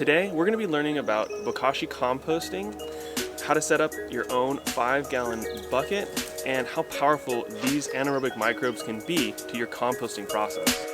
Today we're going to be learning about Bokashi composting, how to set up your own 5-gallon bucket, and how powerful these anaerobic microbes can be to your composting process.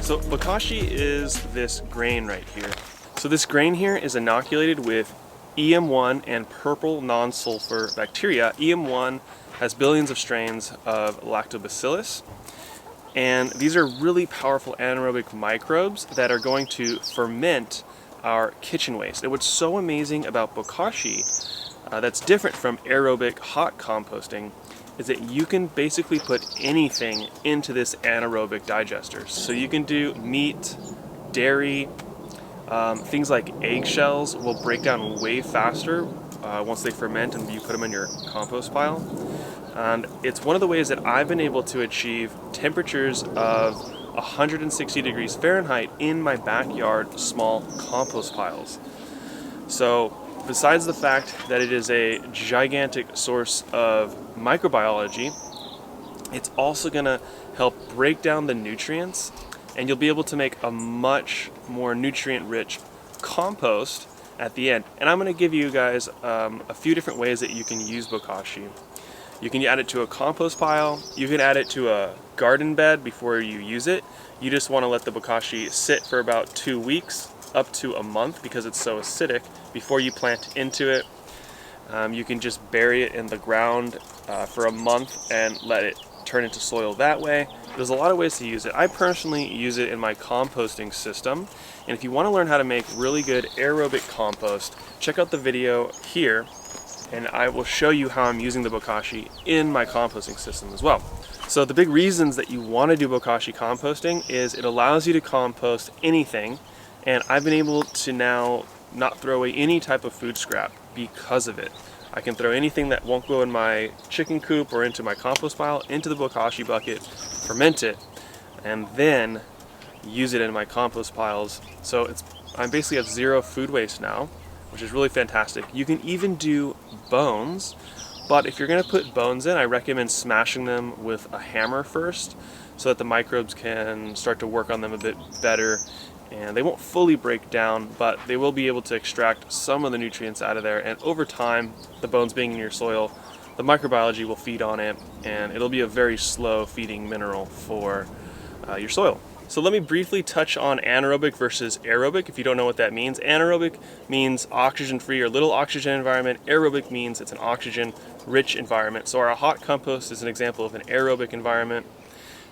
So Bokashi is this grain right here. So this grain here is inoculated with EM1 and purple non-sulfur bacteria. EM1 has billions of strains of lactobacillus, and these are really powerful anaerobic microbes that are going to ferment our kitchen waste. And what's so amazing about Bokashi that's different from aerobic hot composting is that you can basically put anything into this anaerobic digester. So you can do meat, dairy, things like eggshells will break down way faster once they ferment and you put them in your compost pile. And it's one of the ways that I've been able to achieve temperatures of 160 degrees Fahrenheit in my backyard small compost piles. So besides the fact that it is a gigantic source of microbiology, it's also going to help break down the nutrients, and you'll be able to make a much more nutrient-rich compost at the end. And I'm going to give you guys a few different ways that you can use Bokashi. You can add it to a compost pile, you can add it to a garden bed before you use it. You just want to let the Bokashi sit for about 2 weeks, up to a month, because it's so acidic, before you plant into it. You can just bury it in the ground for a month and let it turn into soil that way. There's a lot of ways to use it. I personally use it in my composting system, and if you want to learn how to make really good aerobic compost, check out the video here and I will show you how I'm using the Bokashi in my composting system as well. So the big reasons that you want to do Bokashi composting is it allows you to compost anything, and I've been able to now not throw away any type of food scrap because of it. I can throw anything that won't go in my chicken coop or into my compost pile into the Bokashi bucket, ferment it, and then use it in my compost piles. So I basically have zero food waste now, which is really fantastic. You can even do bones, but if you're going to put bones in, I recommend smashing them with a hammer first so that the microbes can start to work on them a bit better, and they won't fully break down, but they will be able to extract some of the nutrients out of there. And over time, the bones being in your soil, the microbiology will feed on it, and it'll be a very slow feeding mineral for your soil. So let me briefly touch on anaerobic versus aerobic if you don't know what that means. Anaerobic means oxygen-free or little oxygen environment. Aerobic means it's an oxygen-rich environment. So our hot compost is an example of an aerobic environment.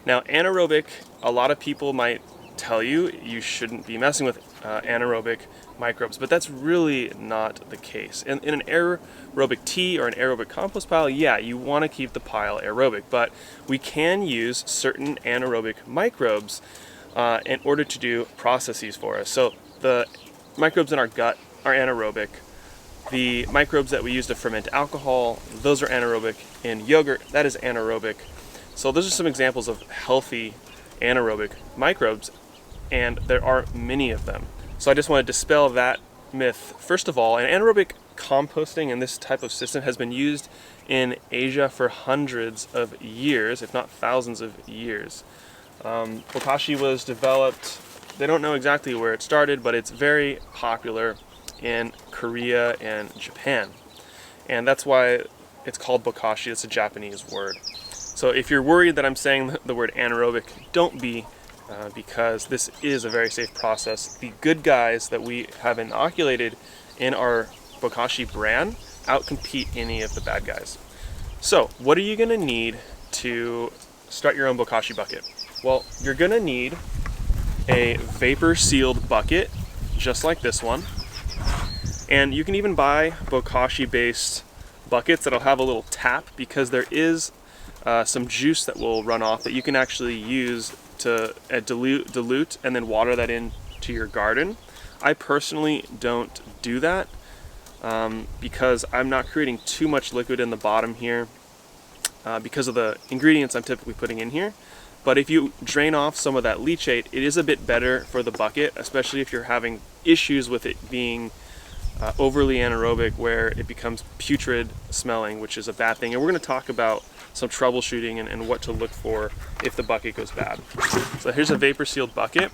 Now anaerobic, a lot of people might tell you you shouldn't be messing with anaerobic microbes, but that's really not the case. In an aerobic tea or an aerobic compost pile, yeah, you want to keep the pile aerobic, but we can use certain anaerobic microbes in order to do processes for us. So the microbes in our gut are anaerobic. The microbes that we use to ferment alcohol, those are anaerobic. In yogurt, that is anaerobic. So those are some examples of healthy anaerobic microbes, and there are many of them. So I just want to dispel that myth first of all. And anaerobic composting and this type of system has been used in Asia for hundreds of years, if not thousands of years. Bokashi was developed, they don't know exactly where it started, but it's very popular in Korea and Japan. And that's why it's called Bokashi. It's a Japanese word. So if you're worried that I'm saying the word anaerobic, don't be, because this is a very safe process. The good guys that we have inoculated in our Bokashi brand outcompete any of the bad guys. So what are you going to need to start your own Bokashi bucket? Well, you're going to need a vapor sealed bucket, just like this one. And you can even buy Bokashi based buckets that'll have a little tap, because there is some juice that will run off that you can actually use to dilute and then water that into your garden. I personally don't do that because I'm not creating too much liquid in the bottom here because of the ingredients I'm typically putting in here. But if you drain off some of that leachate, it is a bit better for the bucket, especially if you're having issues with it being overly anaerobic, where it becomes putrid smelling, which is a bad thing. And we're going to talk about some troubleshooting and what to look for if the bucket goes bad. So here's a vapor sealed bucket,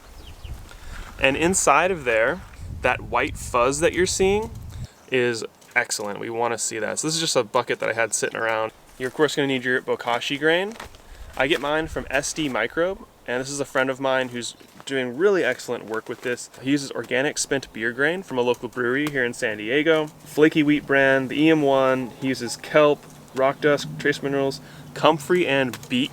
and inside of there, that white fuzz that you're seeing is excellent. We want to see that. So this is just a bucket that I had sitting around. You're of course going to need your Bokashi grain. I get mine from SD Microbe, and this is a friend of mine who's doing really excellent work with this. He uses organic spent beer grain from a local brewery here in San Diego. Flaky wheat brand, the EM1. He uses kelp, rock dust, trace minerals, comfrey, and beet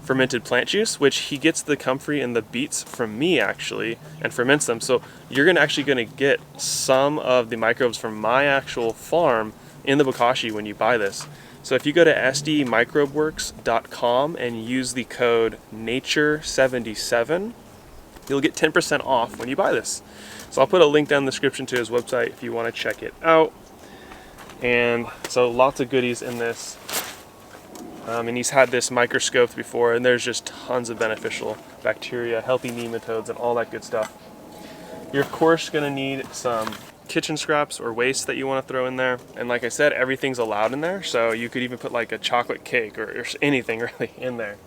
fermented plant juice, which he gets the comfrey and the beets from me actually and ferments them. So you're actually going to get some of the microbes from my actual farm in the Bokashi when you buy this. So if you go to sdmicrobeworks.com and use the code NATURE77, you'll get 10% off when you buy this. So I'll put a link down in the description to his website if you want to check it out. And so lots of goodies in this. And he's had this microscoped before, and there's just tons of beneficial bacteria, healthy nematodes, and all that good stuff. You're of course going to need some kitchen scraps or waste that you want to throw in there. And like I said, everything's allowed in there, so you could even put like a chocolate cake or anything really in there.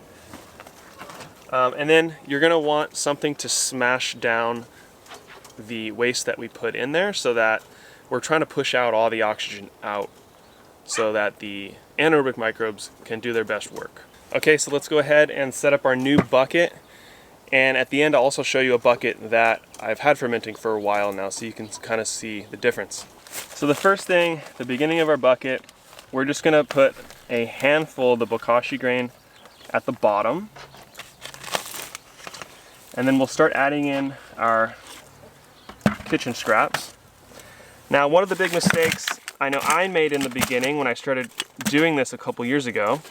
And then you're going to want something to smash down the waste that we put in there, so that we're trying to push out all the oxygen out so that the anaerobic microbes can do their best work. Okay, so let's go ahead and set up our new bucket. And at the end, I'll also show you a bucket that I've had fermenting for a while now, so you can kind of see the difference. So the first thing, the beginning of our bucket, we're just gonna put a handful of the Bokashi grain at the bottom. And then we'll start adding in our kitchen scraps. Now, one of the big mistakes I know I made in the beginning when I started doing this a couple years ago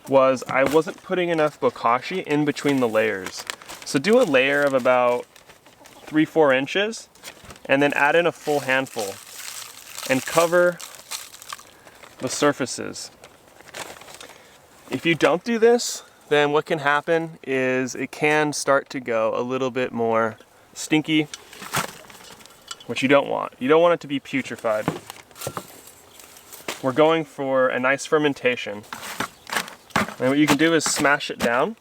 was I wasn't putting enough Bokashi in between the layers. So do a layer of about 3-4 inches and then add in a full handful and cover the surfaces. If you don't do this, then what can happen is it can start to go a little bit more stinky, which you don't want. You don't want it to be putrefied. We're going for a nice fermentation. And what you can do is smash it down.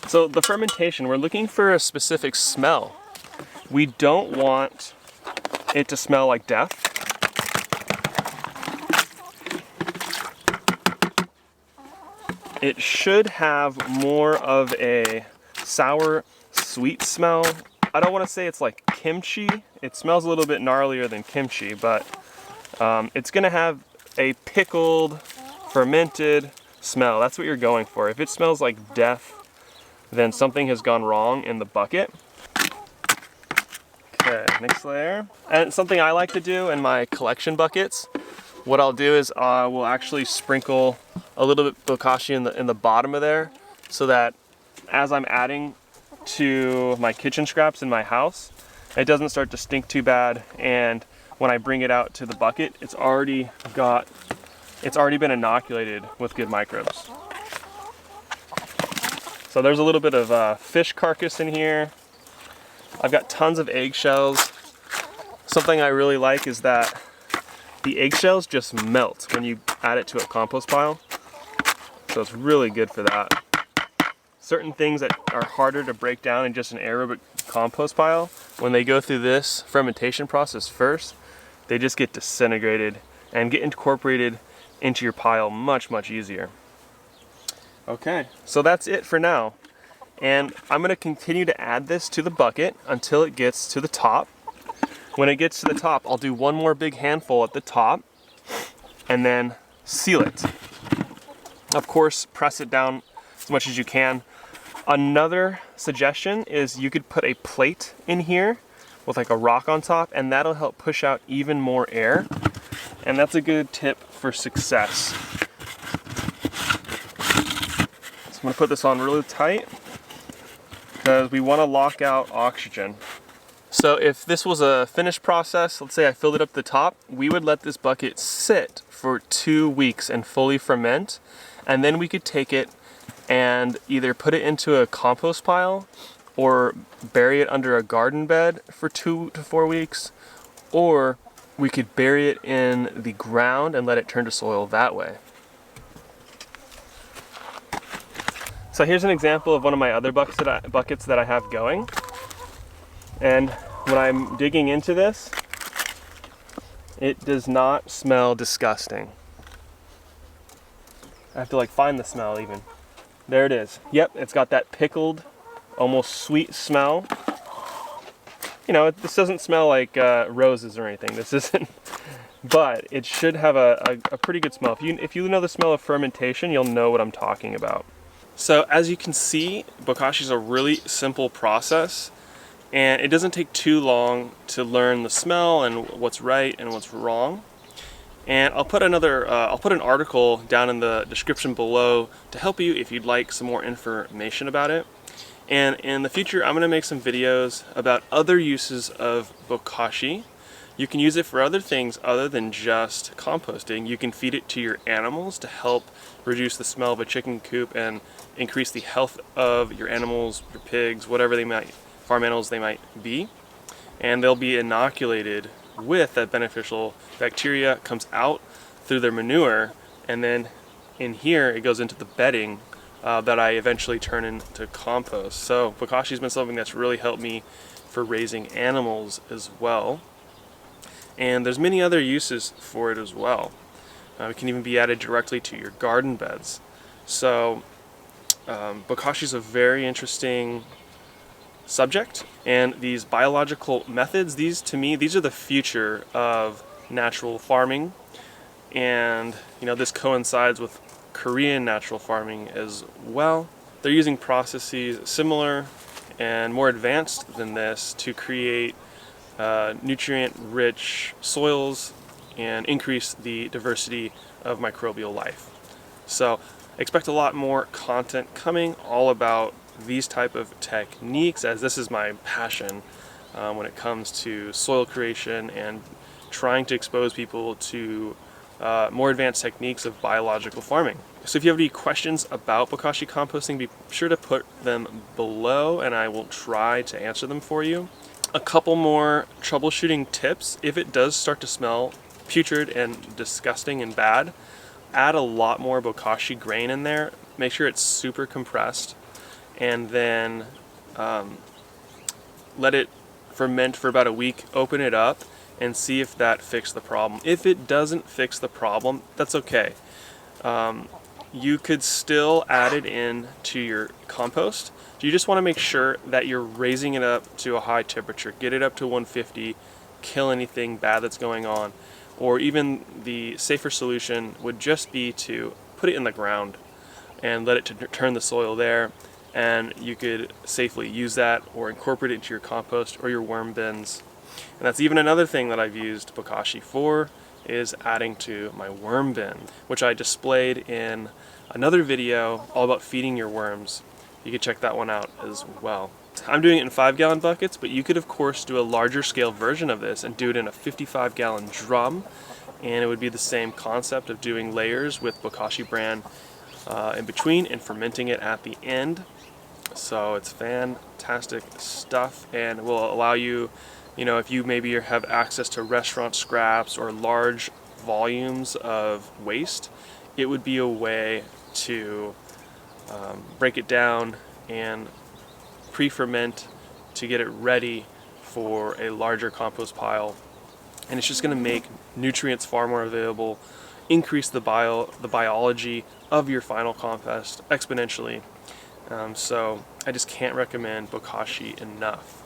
So the fermentation, we're looking for a specific smell. We don't want it to smell like death. It should have more of a sour, sweet smell. I don't want to say it's like kimchi. It smells a little bit gnarlier than kimchi, but it's going to have a pickled, fermented smell. That's what you're going for. If it smells like death, then something has gone wrong in the bucket. Okay, next layer. And something I like to do in my collection buckets, what I'll do is we'll actually sprinkle a little bit Bokashi in the bottom of there, so that as I'm adding to my kitchen scraps in my house, it doesn't start to stink too bad, and when I bring it out to the bucket, it's already been inoculated with good microbes. So there's a little bit of fish carcass in here. I've got tons of eggshells. Something I really like is that the eggshells just melt when you add it to a compost pile. So it's really good for that. Certain things that are harder to break down in just an aerobic compost pile, when they go through this fermentation process first, they just get disintegrated and get incorporated into your pile much, much easier. Okay, so that's it for now. And I'm going to continue to add this to the bucket until it gets to the top. When it gets to the top, I'll do one more big handful at the top and then seal it. Of course, press it down as much as you can. Another suggestion is you could put a plate in here with like a rock on top, and that'll help push out even more air. And that's a good tip for success. So I'm going to put this on really tight because we want to lock out oxygen. So if this was a finished process, let's say I filled it up to the top, we would let this bucket sit for 2 weeks and fully ferment, and then we could take it and either put it into a compost pile or bury it under a garden bed for 2 to 4 weeks, or we could bury it in the ground and let it turn to soil that way. So here's an example of one of my other buckets that I have going. And when I'm digging into this, it does not smell disgusting. I have to like find the smell even. There it is. Yep, it's got that pickled, almost sweet smell. You know, this doesn't smell like roses or anything. This isn't, but it should have a pretty good smell. If you know the smell of fermentation, you'll know what I'm talking about. So as you can see, Bokashi is a really simple process, and it doesn't take too long to learn the smell and what's right and what's wrong. And I'll put an article down in the description below to help you if you'd like some more information about it. And in the future, I'm going to make some videos about other uses of Bokashi. You can use it for other things other than just composting. You can feed it to your animals to help reduce the smell of a chicken coop and increase the health of your animals, your pigs, whatever farm animals they might be. And they'll be inoculated with that beneficial bacteria, comes out through their manure, and then in here it goes into the bedding that I eventually turn into compost. So Bokashi's been something that's really helped me for raising animals as well. And there's many other uses for it as well. It can even be added directly to your garden beds. So Bokashi is a very interesting subject, and these biological methods, to me, these are the future of natural farming. And you know, this coincides with Korean natural farming as well. They're using processes similar and more advanced than this to create nutrient-rich soils and increase the diversity of microbial life. So expect a lot more content coming all about these type of techniques, as this is my passion when it comes to soil creation and trying to expose people to more advanced techniques of biological farming. So if you have any questions about Bokashi composting, be sure to put them below and I will try to answer them for you. A couple more troubleshooting tips: if it does start to smell putrid and disgusting and bad, add a lot more Bokashi grain in there. Make sure it's super compressed, and then let it ferment for about a week. Open it up and see if that fixed the problem. If it doesn't fix the problem, that's okay. You could still add it in to your compost. You just want to make sure that you're raising it up to a high temperature. Get it up to 150, kill anything bad that's going on. Or even the safer solution would just be to put it in the ground and let it turn the soil there, and you could safely use that or incorporate it into your compost or your worm bins. And that's even another thing that I've used Bokashi for, is adding to my worm bin, which I displayed in another video all about feeding your worms. You can check that one out as well. I'm doing it in 5-gallon buckets, but you could of course do a larger scale version of this and do it in a 55-gallon drum, and it would be the same concept of doing layers with Bokashi bran in between and fermenting it at the end. So it's fantastic stuff, and will allow you, if you maybe have access to restaurant scraps or large volumes of waste, it would be a way to break it down and pre-ferment to get it ready for a larger compost pile. And it's just going to make nutrients far more available, increase the biology of your final compost exponentially. So I just can't recommend Bokashi enough.